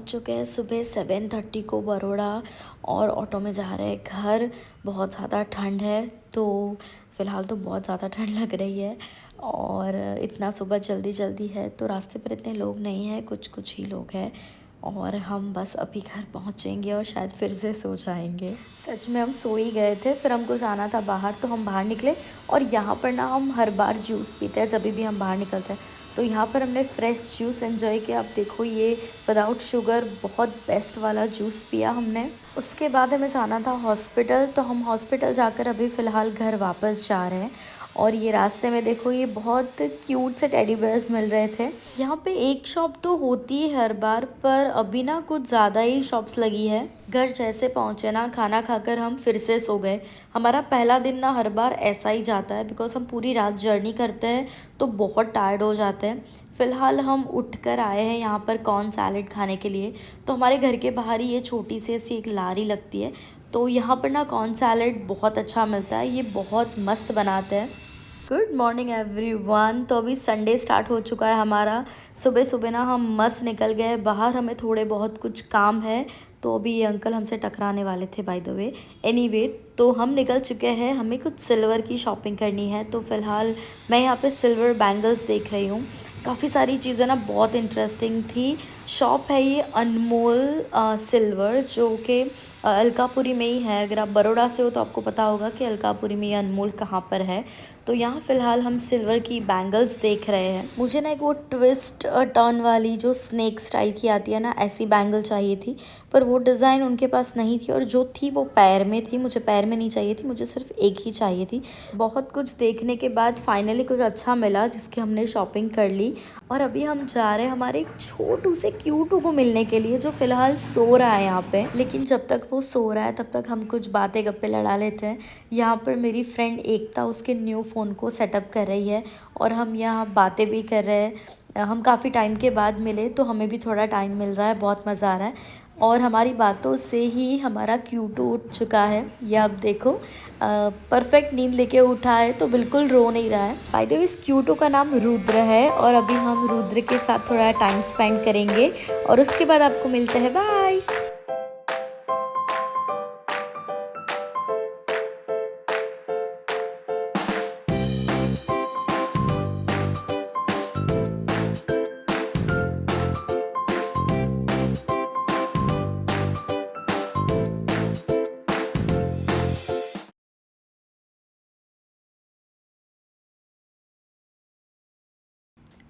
चुके हैं सुबह 7:30 को बड़ौदा और ऑटो में जा रहे हैं घर। बहुत ज़्यादा ठंड है, तो फ़िलहाल तो बहुत ज़्यादा ठंड लग रही है और इतना सुबह जल्दी जल्दी है तो रास्ते पर इतने लोग नहीं हैं, कुछ कुछ ही लोग हैं और हम बस अभी घर पहुंचेंगे और शायद फिर से सो जाएंगे। सच में हम सो ही गए थे, फिर हमको जाना था बाहर तो हम बाहर निकले और यहाँ पर ना हम हर बार जूस पीते हैं जब भी हम बाहर निकलते हैं, तो यहाँ पर हमने फ़्रेश जूस एंजॉय किया। आप देखो ये विदाउट शुगर बहुत बेस्ट वाला जूस पिया हमने। उसके बाद हमें जाना था हॉस्पिटल, तो हम हॉस्पिटल जाकर अभी फ़िलहाल घर वापस जा रहे हैं। और ये रास्ते में देखो ये बहुत क्यूट से टेडी बेयर्स मिल रहे थे। यहाँ पे एक शॉप तो होती है हर बार, पर अभी ना कुछ ज़्यादा ही शॉप्स लगी है। घर जैसे पहुँचे ना, खाना खाकर हम फिर से सो गए। हमारा पहला दिन ना हर बार ऐसा ही जाता है, बिकॉज हम पूरी रात जर्नी करते हैं तो बहुत टायर्ड हो जाते हैं। फ़िलहाल हम उठकर आए हैं यहाँ पर कॉर्न सैलेड खाने के लिए। तो हमारे घर के बाहर ही ये छोटी सी ऐसी एक लारी लगती है, तो यहाँ पर ना कॉर्न सैलेड बहुत अच्छा मिलता है, ये बहुत मस्त बनाते हैं। Good morning everyone. तो अभी संडे स्टार्ट हो चुका है हमारा। सुबह सुबह ना हम मस्त निकल गए बाहर, हमें थोड़े बहुत कुछ काम है, तो अभी ये अंकल हमसे टकराने वाले थे बाय द वे। एनीवे, तो हम निकल चुके हैं, हमें कुछ सिल्वर की शॉपिंग करनी है। तो फ़िलहाल मैं यहाँ पे सिल्वर बैंगल्स देख रही हूँ। काफ़ी सारी चीज़ें ना बहुत इंटरेस्टिंग थी। शॉप है ये अनमोल सिल्वर, जो कि अलकापुरी में ही है। अगर आप बड़ौदा से हो तो आपको पता होगा कि अलकापुरी में ये अनमोल कहाँ पर है। तो यहाँ फ़िलहाल हम सिल्वर की बैंगल्स देख रहे हैं। मुझे ना एक वो ट्विस्ट टर्न वाली जो स्नैक स्टाइल की आती है ना, ऐसी बैंगल चाहिए थी, पर वो डिज़ाइन उनके पास नहीं थी और जो थी वो पैर में थी। मुझे पैर में नहीं चाहिए थी, मुझे सिर्फ एक ही चाहिए थी। बहुत कुछ देखने के बाद फाइनली कुछ अच्छा मिला जिसकी हमने शॉपिंग कर ली और अभी हम जा रहे हैं हमारे एक छोटू से क्यूटू को मिलने के लिए, जो फ़िलहाल सो रहा है यहाँ पे। लेकिन जब तक वो सो रहा है तब तक हम कुछ बातें गप्पे लड़ा लेते हैं। यहाँ पर मेरी फ्रेंड एकता उसके न्यू फ़ोन को सेटअप कर रही है और हम यहाँ बातें भी कर रहे हैं। हम काफ़ी टाइम के बाद मिले तो हमें भी थोड़ा टाइम मिल रहा है, बहुत मज़ा आ रहा है और हमारी बातों से ही हमारा क्यूटू उठ चुका है। ये आप देखो, परफेक्ट नींद लेके उठा है तो बिल्कुल रो नहीं रहा है। बाय द वे इस क्यूटू का नाम रुद्र है और अभी हम रुद्र के साथ थोड़ा टाइम स्पेंड करेंगे और उसके बाद आपको मिलते हैं। बाय।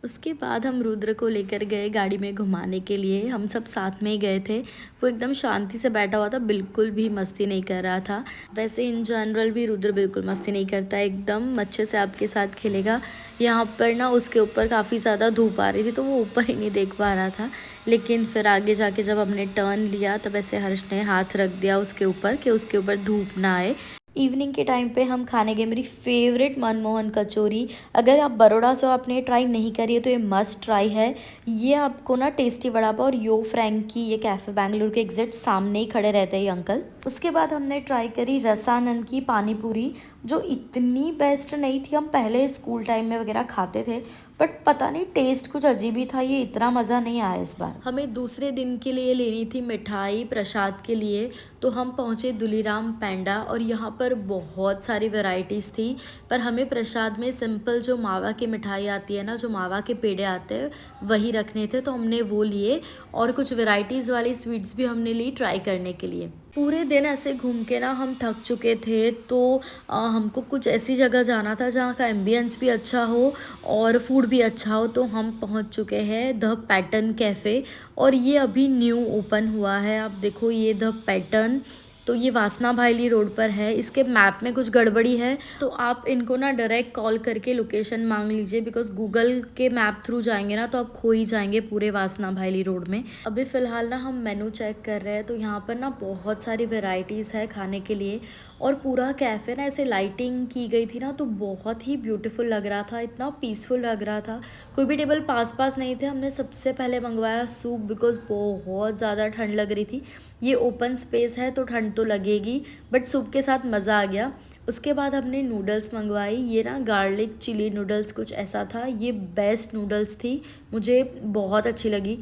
उसके बाद हम रुद्र को लेकर गए गाड़ी में घुमाने के लिए। हम सब साथ में ही गए थे। वो एकदम शांति से बैठा हुआ था, बिल्कुल भी मस्ती नहीं कर रहा था। वैसे इन जनरल भी रुद्र बिल्कुल मस्ती नहीं करता, एकदम अच्छे से आपके साथ खेलेगा। यहाँ पर ना उसके ऊपर काफ़ी ज़्यादा धूप आ रही थी तो वो ऊपर ही नहीं देख पा रहा था। लेकिन फिर आगे जाके जब हमने टर्न लिया तब ऐसे हर्ष ने हाथ रख दिया उसके ऊपर कि उसके ऊपर धूप ना आए। इवनिंग के टाइम पे हम खाने गए मेरी फेवरेट मनमोहन कचौरी। अगर आप बड़ौदा से हो, आपने ट्राई नहीं करी है तो ये मस्ट ट्राई है। ये आपको ना टेस्टी वड़ा पाव और यो फ्रैंकी, ये कैफ़े बेंगलुरु के एग्जैक्ट सामने ही खड़े रहते हैं ये अंकल। उसके बाद हमने ट्राई करी रसानंद की पानी पूरी, जो इतनी बेस्ट नहीं थी। हम पहले स्कूल टाइम में वगैरह खाते थे, बट पता नहीं टेस्ट कुछ अजीब ही था, ये इतना मज़ा नहीं आया इस बार। हमें दूसरे दिन के लिए लेनी थी मिठाई प्रसाद के लिए, तो हम पहुँचे दुलीराम पेंडा और यहाँ पर बहुत सारी वैरायटीज़ थी। पर हमें प्रसाद में सिंपल जो मावा की मिठाई आती है ना, जो मावा के पेड़े आते हैं, वही रखने थे, तो हमने वो लिए और कुछ वैरायटीज़ वाली स्वीट्स भी हमने ली ट्राई करने के लिए। पूरे दिन ऐसे घूम के ना हम थक चुके थे, तो हमको कुछ ऐसी जगह जाना था जहाँ का एम्बियंस भी अच्छा हो और फूड भी अच्छा हो। तो हम पहुँच चुके हैं द पैटर्न कैफ़े और ये अभी न्यू ओपन हुआ है। आप देखो ये द पैटर्न, तो ये वासना भाईली रोड पर है। इसके मैप में कुछ गड़बड़ी है तो आप इनको ना डायरेक्ट कॉल करके लोकेशन मांग लीजिए, बिकॉज गूगल के मैप थ्रू जाएंगे ना तो आप खो ही जाएंगे पूरे वासना भाईली रोड में। अभी फ़िलहाल ना हम मेनू चेक कर रहे हैं, तो यहाँ पर ना बहुत सारी वेराइटीज़ है खाने के लिए और पूरा कैफ़े ना ऐसे लाइटिंग की गई थी ना, तो बहुत ही ब्यूटीफुल लग रहा था, इतना पीसफुल लग रहा था। कोई भी टेबल पास पास नहीं थे। हमने सबसे पहले मंगवाया सूप, बिकॉज बहुत ज़्यादा ठंड लग रही थी। ये ओपन स्पेस है तो ठंड तो लगेगी, बट सूप के साथ मज़ा आ गया। उसके बाद हमने नूडल्स मंगवाई। ये ना गार्लिक चिली नूडल्स कुछ ऐसा था, ये बेस्ट नूडल्स थी, मुझे बहुत अच्छी लगी।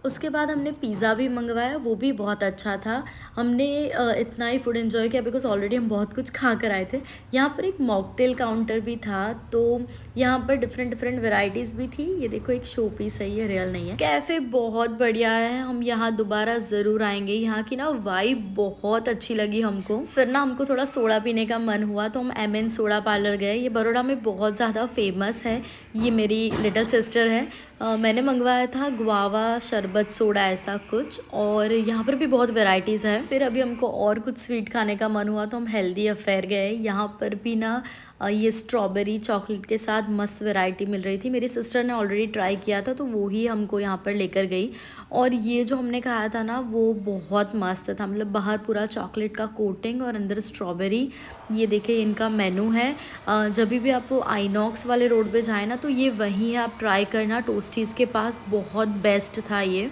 उसके बाद हमने पिज़्ज़ा भी मंगवाया, वो भी बहुत अच्छा था। हमने इतना ही फूड एंजॉय किया बिकॉज ऑलरेडी हम बहुत कुछ खा कर आए थे। यहाँ पर एक मॉकटेल काउंटर भी था, तो यहाँ पर डिफरेंट डिफरेंट वेराइटीज़ भी थी। ये देखो एक शो पीस है, ये रियल नहीं है। कैफ़े बहुत बढ़िया है, हम यहाँ दोबारा ज़रूर आएंगे। यहाँ की ना वाइब बहुत अच्छी लगी हमको। फिर ना हमको थोड़ा सोडा पीने का मन हुआ तो हम एमएन सोडा पार्लर गए। ये बड़ौदा में बहुत ज़्यादा फेमस है। ये मेरी लिटिल सिस्टर है। मैंने मंगवाया था गुआवा शरबत सोडा ऐसा कुछ, और यहाँ पर भी बहुत वेराइटीज़ है। फिर अभी हमको और कुछ स्वीट खाने का मन हुआ तो हम हेल्दी अफेयर गए। यहाँ पर भी ना ये स्ट्रॉबेरी चॉकलेट के साथ मस्त वैरायटी मिल रही थी। मेरी सिस्टर ने ऑलरेडी ट्राई किया था तो वो ही हमको यहाँ पर लेकर गई। और ये जो हमने खाया था ना वो बहुत मस्त था, मतलब बाहर पूरा चॉकलेट का कोटिंग और अंदर स्ट्रॉबेरी। ये देखिए इनका मेनू है। जब भी आप वो आइनॉक्स वाले रोड पे जाए ना तो ये वहीं आप ट्राई करना, टोस्टीज़ के पास बहुत बेस्ट था ये।